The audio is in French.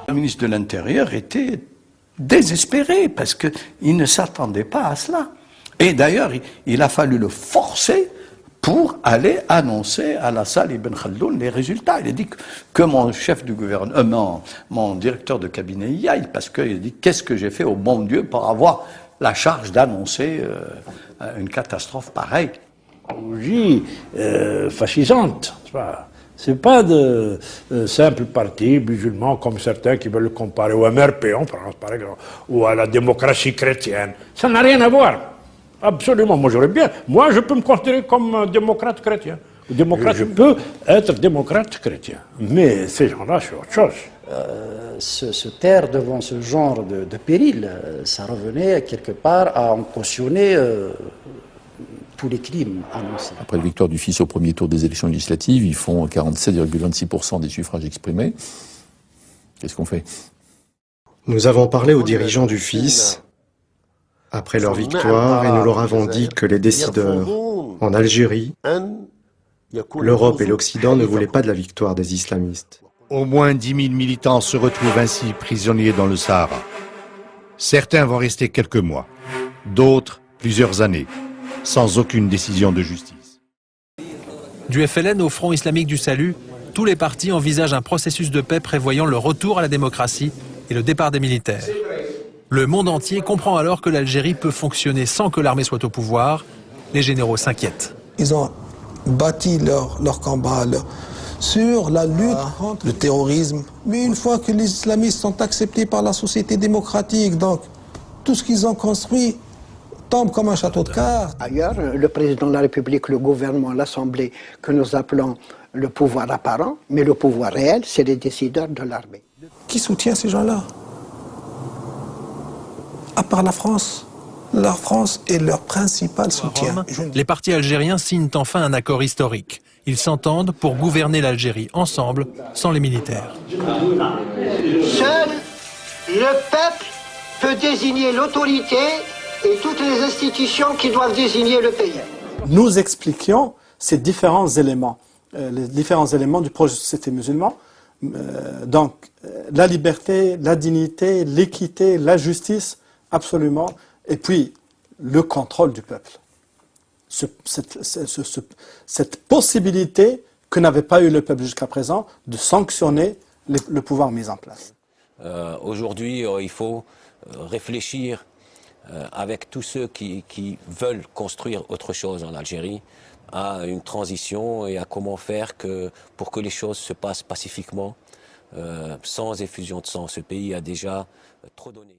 Le ministre de l'Intérieur était désespéré parce qu'il ne s'attendait pas à cela. Et d'ailleurs, il a fallu le forcer pour aller annoncer à la salle Ibn Khaldoun les résultats. Il a dit que mon chef du gouvernement, mon directeur de cabinet y aille, parce qu'il a dit qu'est-ce que j'ai fait au bon Dieu pour avoir la charge d'annoncer une catastrophe pareille. Idéologie fascisante. C'est pas de simples partis musulmans comme certains qui veulent le comparer au MRP en France, par exemple, ou à la démocratie chrétienne. Ça n'a rien à voir. Absolument. Moi, je peux me considérer comme démocrate chrétien. Je peux être démocrate chrétien. Mais ces gens-là, c'est autre chose. Se taire devant ce genre de péril, ça revenait quelque part à en cautionner tous les crimes annoncés. Après la victoire du fils au premier tour des élections législatives, ils font 47,26% des suffrages exprimés. Qu'est-ce qu'on fait? Nous avons parlé aux dirigeants du fils après leur victoire et nous leur avons dit que les décideurs en Algérie, l'Europe et l'Occident ne voulaient pas de la victoire des islamistes. Au moins 10 000 militants se retrouvent ainsi prisonniers dans le Sahara. Certains vont rester quelques mois, d'autres plusieurs années, sans aucune décision de justice. Du FLN au Front islamique du salut, tous les partis envisagent un processus de paix prévoyant le retour à la démocratie et le départ des militaires. Le monde entier comprend alors que l'Algérie peut fonctionner sans que l'armée soit au pouvoir. Les généraux s'inquiètent. Ils ont bâti leur combat sur la lutte contre le terrorisme. Mais une fois que les islamistes sont acceptés par la société démocratique, donc tout ce qu'ils ont construit tombe comme un château de cartes. Ailleurs, le président de la République, le gouvernement, l'Assemblée, que nous appelons le pouvoir apparent, mais le pouvoir réel, c'est les décideurs de l'armée. Qui soutient ces gens-là? À part la France. La France est leur principal soutien. Les partis algériens signent enfin un accord historique. Ils s'entendent pour gouverner l'Algérie ensemble, sans les militaires. Seul le peuple peut désigner l'autorité et toutes les institutions qui doivent désigner le pays. Nous expliquions ces différents éléments, les différents éléments du projet de société musulman. Donc, la liberté, la dignité, l'équité, la justice, absolument, et puis le contrôle du peuple. Cette possibilité que n'avait pas eu le peuple jusqu'à présent de sanctionner le pouvoir mis en place. Aujourd'hui, il faut réfléchir avec tous ceux qui veulent construire autre chose en Algérie, à une transition et à comment faire pour que les choses se passent pacifiquement, sans effusion de sang. Ce pays a déjà trop donné.